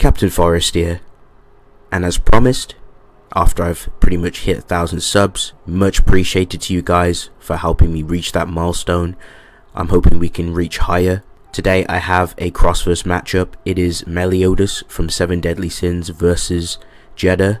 Captain Forest here, and as promised, after I've pretty much hit 1,000 subs, much appreciated to you guys for helping me reach that milestone. I'm hoping we can reach higher. Today I have a crossverse matchup. It is Meliodas from Sevendeadlysins versus Jedah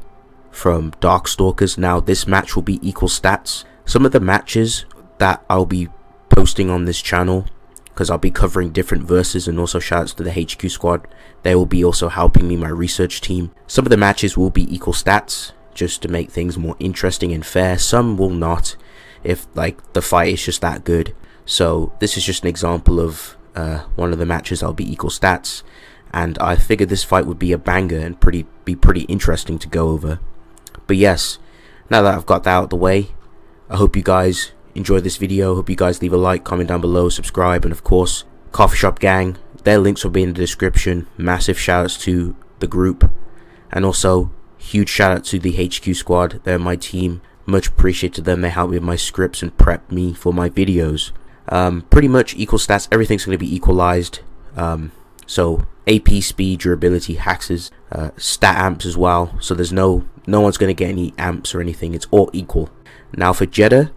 from Darkstalkers. Now this match will be equal stats. Some of the matches that I'll be posting on this channel, because I'll be covering different verses, and also shoutouts to the HQ squad, they will be also helping me, my research team. Some of the matches will be equal stats, just to make things more interesting and fair. Some will not, if like the fight is just that good. So this is just an example of one of the matches I'll be equal stats, and I figured this fight would be a banger and be pretty interesting to go over. But yes, now that I've got that out of the way, I hope you guys enjoy this video. Hope you guys leave a like, comment down below, subscribe, and of course Coffee Shop Gang, their links will be in the description. Massive shoutouts to the group, and also huge shout out to the HQ squad. They're my team, much appreciated to them. They help me with my scripts and prep me for my videos. Pretty much equal stats, everything's going to be equalized. So AP, speed, durability, hexes, stat amps as well, so there's no one's going to get any amps or anything. It's all equal. Now for Jedah,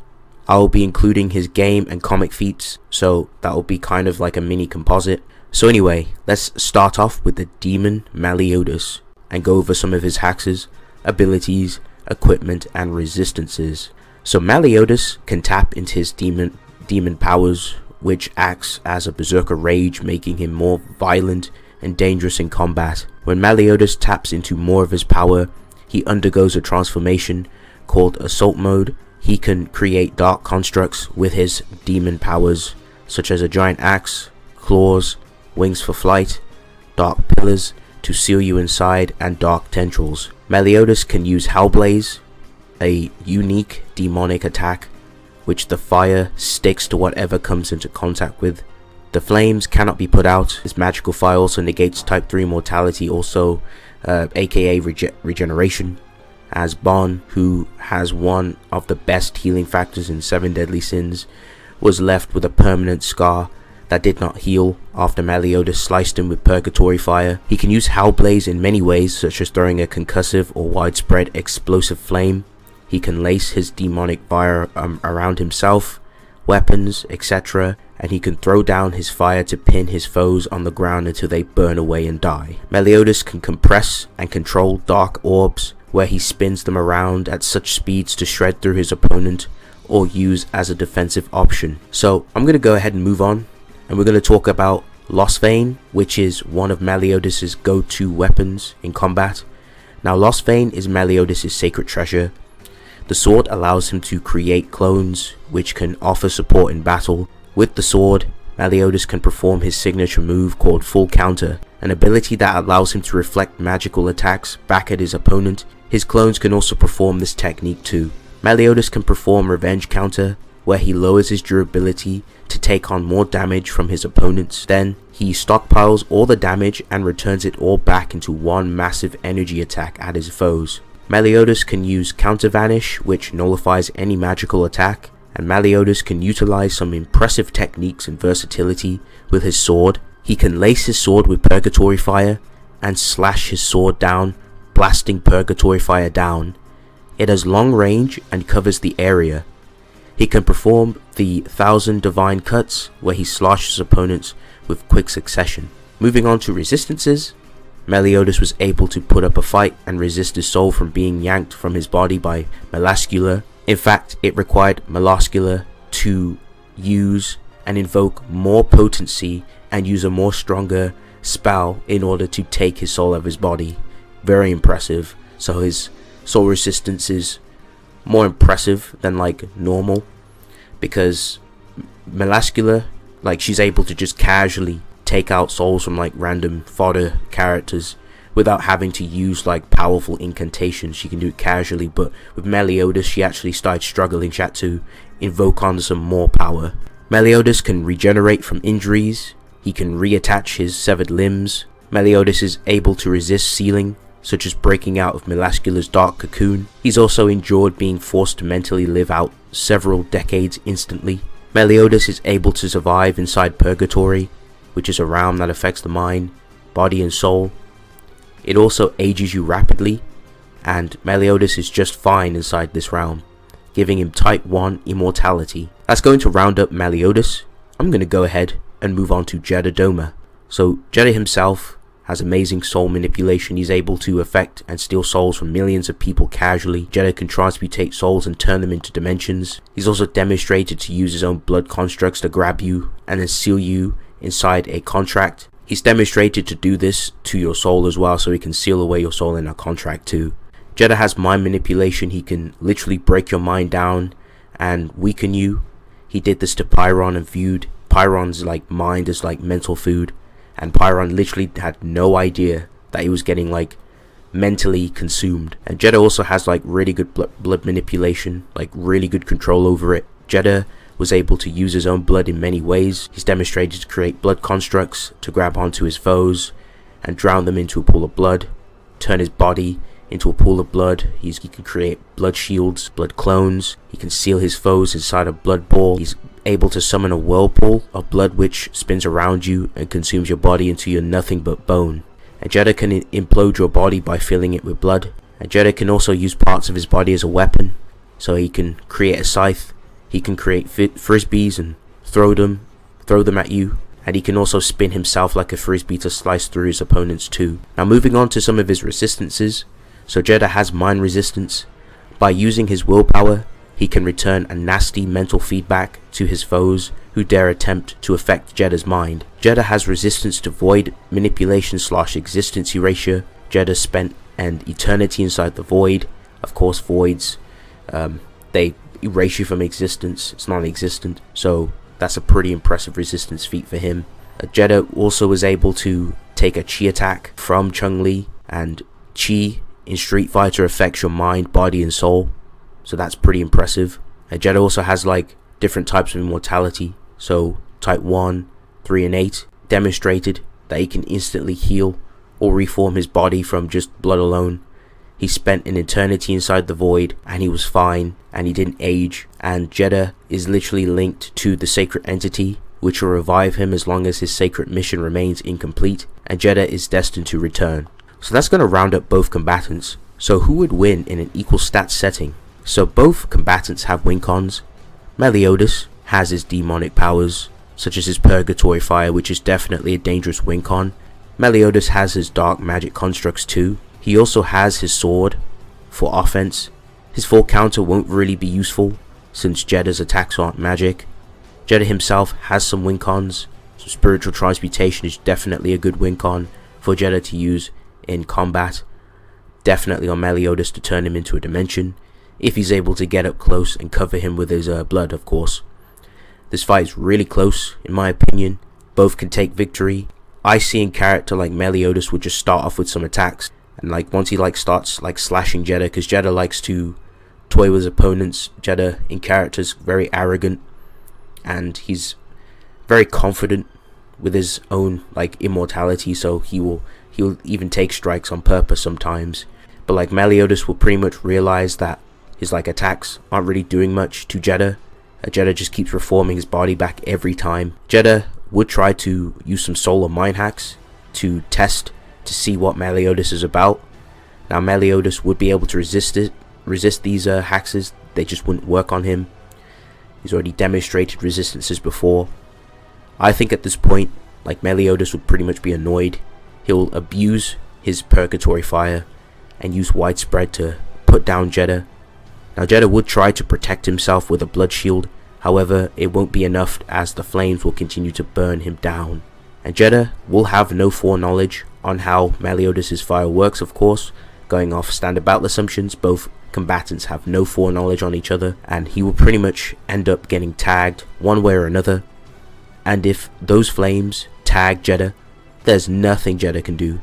I'll be including his game and comic feats, so that will be kind of like a mini composite. So anyway, let's start off with the demon Meliodas and go over some of his hexes, abilities, equipment, and resistances. So Meliodas can tap into his demon powers, which acts as a berserker rage, making him more violent and dangerous in combat. When Meliodas taps into more of his power, he undergoes a transformation called assault mode. He can create dark constructs with his demon powers, such as a giant axe, claws, wings for flight, dark pillars to seal you inside, and dark tendrils. Meliodas can use Hellblaze, a unique demonic attack which the fire sticks to whatever comes into contact with. The flames cannot be put out. This magical fire also negates type 3 mortality, also aka regeneration, as Bon, who has one of the best healing factors in Sevendeadlysins, was left with a permanent scar that did not heal after Meliodas sliced him with purgatory fire. He can use Hellblaze in many ways, such as throwing a concussive or widespread explosive flame. He can lace his demonic fire around himself, weapons, etc., and he can throw down his fire to pin his foes on the ground until they burn away and die. Meliodas can compress and control dark orbs, where he spins them around at such speeds to shred through his opponent or use as a defensive option. So I'm going to go ahead and move on, and we're going to talk about Lost Vein, which is one of Meliodas' go-to weapons in combat. Now Lost Vein is Meliodas' sacred treasure. The sword allows him to create clones which can offer support in battle. With the sword, Meliodas can perform his signature move called Full Counter, an ability that allows him to reflect magical attacks back at his opponent. His clones can also perform this technique too. Meliodas can perform Revenge Counter, where he lowers his durability to take on more damage from his opponents. Then he stockpiles all the damage and returns it all back into one massive energy attack at his foes. Meliodas can use Counter Vanish, which nullifies any magical attack, and Meliodas can utilize some impressive techniques and versatility with his sword. He can lace his sword with purgatory fire and slash his sword down, blasting purgatory fire down. It has long range and covers the area. He can perform the 1,000 divine cuts, where he slashes opponents with quick succession. Moving on to resistances, Meliodas was able to put up a fight and resist his soul from being yanked from his body by Melascula. In fact, it required Melascula to use and invoke more potency and use a more stronger spell in order to take his soul out of his body. Very impressive. So his soul resistance is more impressive than like normal, because Melascula, like, she's able to just casually take out souls from like random fodder characters without having to use like powerful incantations. She can do it casually, but with Meliodas she actually started struggling. She had to invoke on some more power. Meliodas can regenerate from injuries. He can reattach his severed limbs. Meliodas is able to resist sealing, such as breaking out of Melascula's dark cocoon. He's also endured being forced to mentally live out several decades instantly. Meliodas is able to survive inside Purgatory, which is a realm that affects the mind, body and soul. It also ages you rapidly, and Meliodas is just fine inside this realm, giving him type 1 Immortality. That's going to round up Meliodas. I'm going to go ahead and move on to Jedah. So Jedah himself has amazing soul manipulation. He's able to affect and steal souls from millions of people casually. Jedah can transmutate souls and turn them into dimensions. He's also demonstrated to use his own blood constructs to grab you and then seal you inside a contract. He's demonstrated to do this to your soul as well, so he can seal away your soul in a contract too. Jedah has mind manipulation. He can literally break your mind down and weaken you. He did this to Pyron and viewed Pyron's mind as mental food, and Pyron literally had no idea that he was getting mentally consumed. And Jedah also has really good blood manipulation, really good control over it. Jedah was able to use his own blood in many ways. He's demonstrated to create blood constructs to grab onto his foes and drown them into a pool of blood, turn his body into a pool of blood. He can create blood shields, blood clones. He can seal his foes inside a blood ball. He's able to summon a whirlpool of blood which spins around you and consumes your body until you're nothing but bone. And Jedah can implode your body by filling it with blood. And Jedah can also use parts of his body as a weapon. So he can create a scythe. He can create frisbees and throw them at you. And he can also spin himself like a frisbee to slice through his opponents too. Now moving on to some of his resistances. So Jedah has mind resistance. By using his willpower, he can return a nasty mental feedback to his foes who dare attempt to affect Jedah's mind. Jedah has resistance to void manipulation / existence erasure. Jedah spent an eternity inside the void. Of course, voids, they erase you from existence. It's non-existent. So that's a pretty impressive resistance feat for him. Jedah also was able to take a chi attack from Chun-Li, and chi in Street Fighter affects your mind, body and soul, so that's pretty impressive. Jedah also has different types of immortality, so type 1, 3 and 8 demonstrated that he can instantly heal or reform his body from just blood alone. He spent an eternity inside the void and he was fine and he didn't age. And Jedah is literally linked to the sacred entity, which will revive him as long as his sacred mission remains incomplete, and Jedah is destined to return. So that's going to round up both combatants. So who would win in an equal stats setting? So both combatants have win cons. Meliodas has his demonic powers, such as his purgatory fire, which is definitely a dangerous win con. Meliodas has his dark magic constructs too. He also has his sword for offense. His full counter won't really be useful since Jedah's attacks aren't magic. Jedah himself has some win cons. So spiritual transmutation is definitely a good win con for Jedah to use in combat. Definitely on Meliodas to turn him into a dimension, if he's able to get up close and cover him with his blood, of course. This fight is really close in my opinion. Both can take victory. I see a character like Meliodas would just start off with some attacks, and once he starts slashing Jedah, because Jedah likes to toy with his opponents. Jedah in character is very arrogant, and he's very confident with his own immortality, so he'll even take strikes on purpose sometimes. But Meliodas will pretty much realize that his attacks aren't really doing much to Jedah. Jedah just keeps reforming his body back every time. Jedah would try to use some soul or mind hacks to test to see what Meliodas is about. Now Meliodas would be able to resist these hacks. They just wouldn't work on him. He's already demonstrated resistances before. I think at this point Meliodas would pretty much be annoyed. He'll abuse his purgatory fire and use widespread to put down Jedah. Now Jedah would try to protect himself with a blood shield, however it won't be enough as the flames will continue to burn him down. And Jedah will have no foreknowledge on how Meliodas' fire works, of course. Going off standard battle assumptions, both combatants have no foreknowledge on each other, and he will pretty much end up getting tagged one way or another. And if those flames tag Jedah, there's nothing Jedah can do.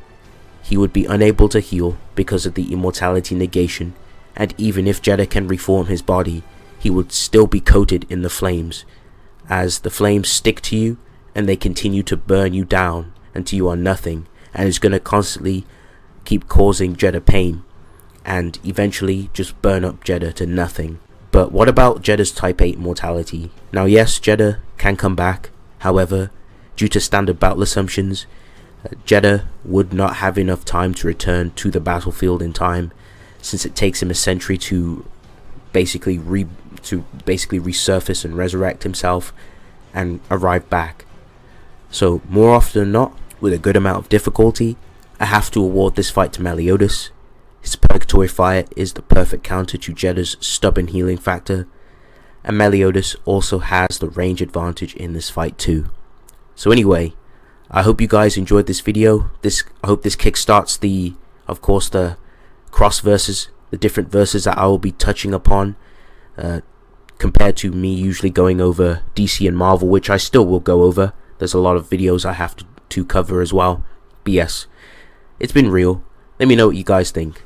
He would be unable to heal because of the immortality negation, and even if Jedah can reform his body, he would still be coated in the flames, as the flames stick to you and they continue to burn you down until you are nothing, and it's going to constantly keep causing Jedah pain and eventually just burn up Jedah to nothing. But what about Jedah's type 8 mortality? Now yes, Jedah can come back, however, due to standard battle assumptions, Jedah would not have enough time to return to the battlefield in time, since it takes him a century to basically resurface and resurrect himself and arrive back. So more often than not, with a good amount of difficulty, I have to award this fight to Meliodas. His Purgatory Fire is the perfect counter to Jedah's stubborn healing factor, and Meliodas also has the range advantage in this fight too. So anyway, I hope you guys enjoyed this video. I hope this kickstarts the cross verses, the different verses that I will be touching upon, compared to me usually going over DC and Marvel, which I still will go over. There's a lot of videos I have to cover as well. But yes, it's been real. Let me know what you guys think.